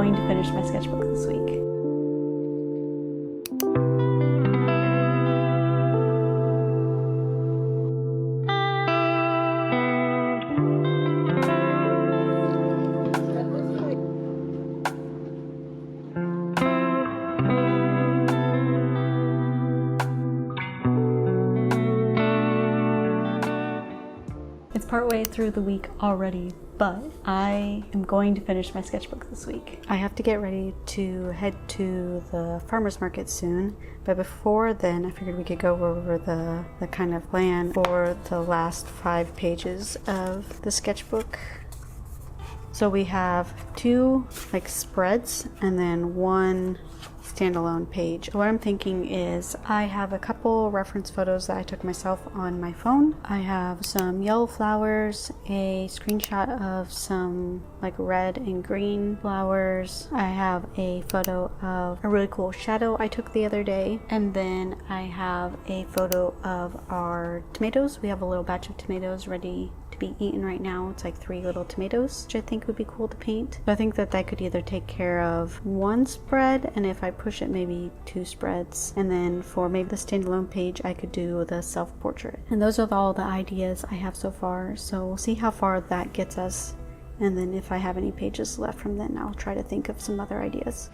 going to finish my sketchbook this week. It's partway through the week already, but I am going to finish my sketchbook this week. I have to get ready to head to the farmer's market soon, but before then I figured we could go over the kind of plan for the last 5 pages of the sketchbook. So we have 2 like spreads and then 1 standalone page. What I'm thinking is I have a couple reference photos that I took myself on my phone. I have some yellow flowers, a screenshot of some like red and green flowers. I have a photo of a really cool shadow I took the other day, and then I have a photo of our tomatoes. We have a little batch of tomatoes ready to be eaten right now. It's like 3 little tomatoes, which I think would be cool to paint. So I think that could either take care of 1 spread, and if I push it, maybe 2 spreads. And then for maybe the standalone page, I could do the self-portrait. And those are all the ideas I have so far. So we'll see how far that gets us. And then if I have any pages left from then, I'll try to think of some other ideas.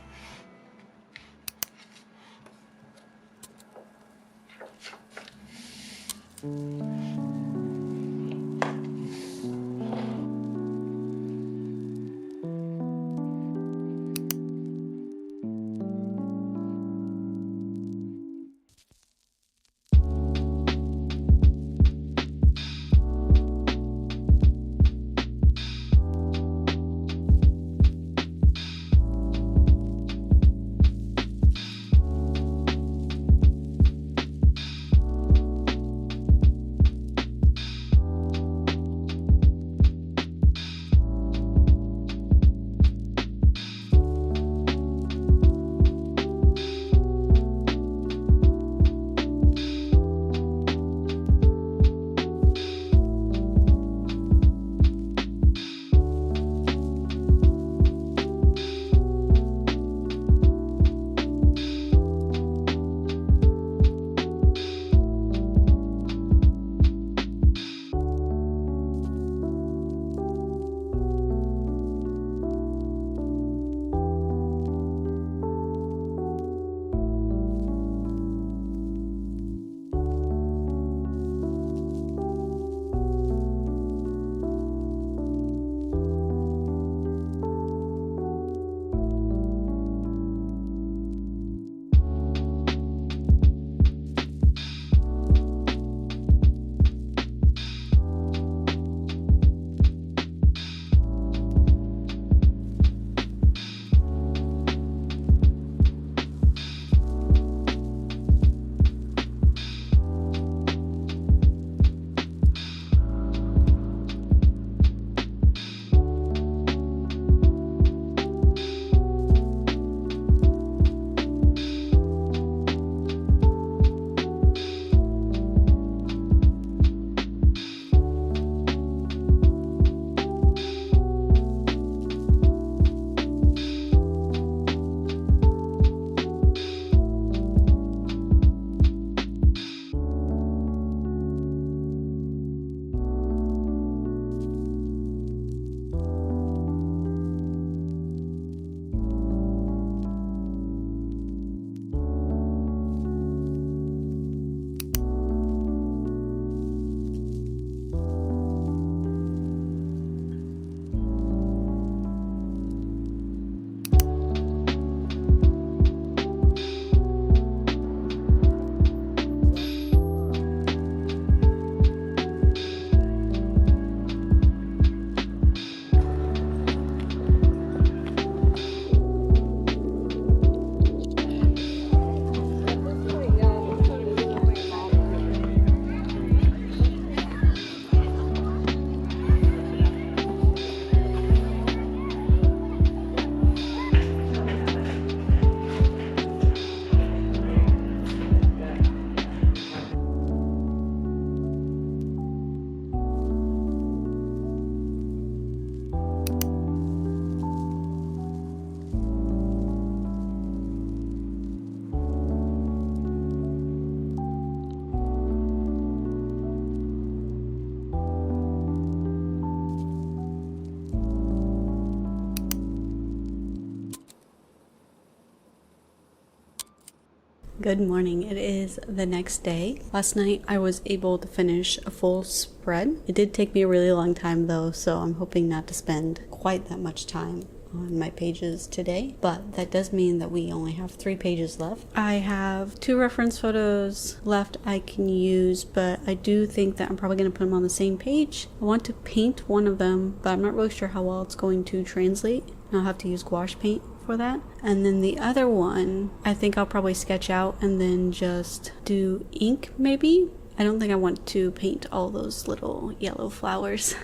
Good morning. It is the next day. Last night I was able to finish a full spread. It did take me a really long time though, so I'm hoping not to spend quite that much time on my pages today, but that does mean that we only have 3 pages left. I have 2 reference photos left I can use, but I do think that I'm probably going to put them on the same page. I want to paint one of them, but I'm not really sure how well it's going to translate. I'll have to use gouache paint for that. And then the other one, I think I'll probably sketch out and then just do ink maybe. I don't think I want to paint all those little yellow flowers,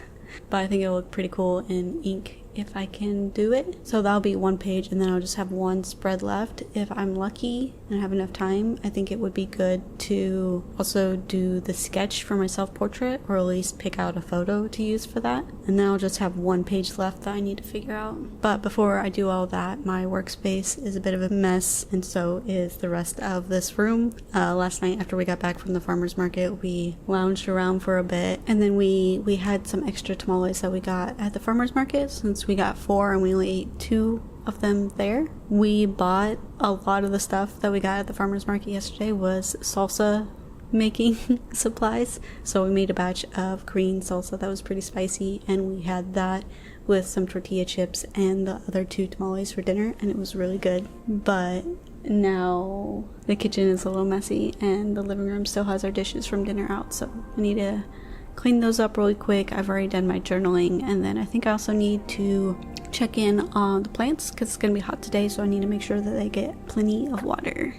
but I think it'll look pretty cool in ink if I can do it. So that'll be 1 page, and then I'll just have 1 spread left. If I'm lucky and have enough time, I think it would be good to also do the sketch for my self-portrait, or at least pick out a photo to use for that. And then I'll just have 1 page left that I need to figure out. But before I do all that, my workspace is a bit of a mess, and so is the rest of this room. Last night after we got back from the farmer's market, we lounged around for a bit, and then we had some extra tamales that we got at the farmer's market. Since we got 4 and we only ate 2 of them there, we bought a lot of the stuff that we got at the farmer's market yesterday was salsa making supplies. So we made a batch of green salsa that was pretty spicy, and we had that with some tortilla chips and the other 2 tamales for dinner, and it was really good. But now the kitchen is a little messy and the living room still has our dishes from dinner out, so I need to clean those up really quick. I've already done my journaling, and then I think I also need to check in on the plants because it's going to be hot today, so I need to make sure that they get plenty of water.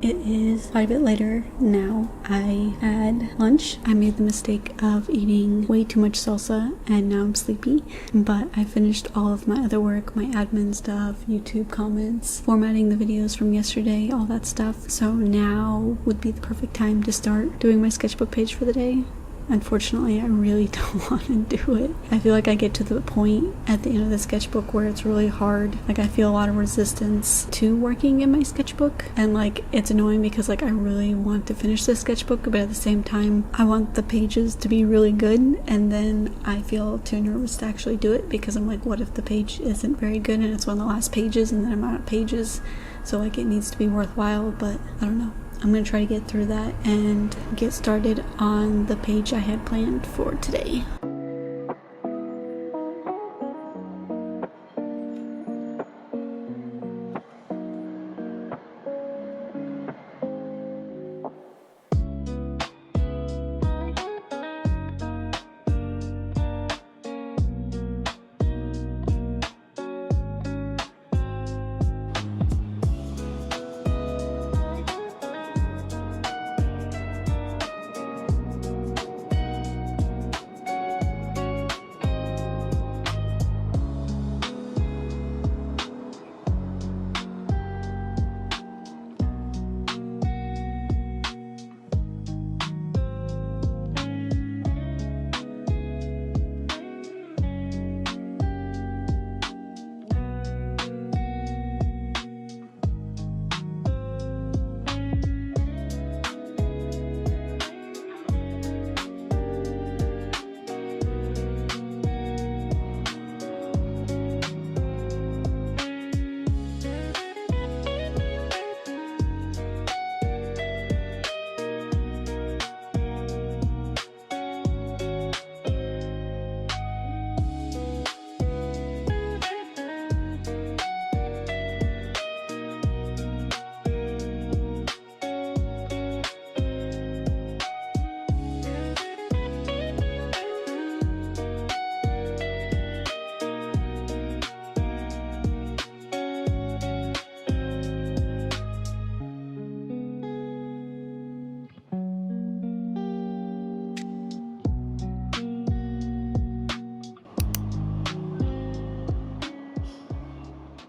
It is quite a bit later now. I had lunch. I made the mistake of eating way too much salsa and now I'm sleepy, but I finished all of my other work, my admin stuff, YouTube comments, formatting the videos from yesterday, all that stuff. So now would be the perfect time to start doing my sketchbook page for the day. Unfortunately, I really don't want to do it. I feel like I get to the point at the end of the sketchbook where it's really hard. Like I feel a lot of resistance to working in my sketchbook, and like it's annoying because like I really want to finish this sketchbook, but at the same time I want the pages to be really good, and then I feel too nervous to actually do it because I'm like, what if the page isn't very good and it's one of the last pages and then I'm out of pages, so like it needs to be worthwhile. But I don't know. I'm going to try to get through that and get started on the page I had planned for today.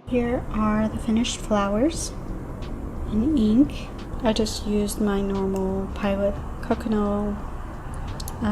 Here are the finished flowers in ink. I just used my normal Pilot Coconut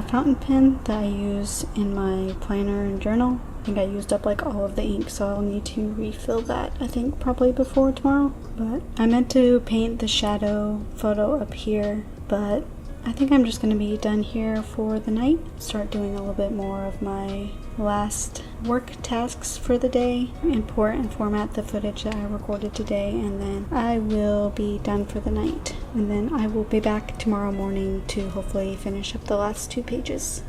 fountain pen that I use in my planner and journal. I think I used up like all of the ink, so I'll need to refill that, I think probably before tomorrow. But I meant to paint the shadow photo up here, but I think I'm just going to be done here for the night. Start doing a little bit more of my last work tasks for the day. Import and format the footage that I recorded today, and then I will be done for the night. And then I will be back tomorrow morning to hopefully finish up the last 2 pages.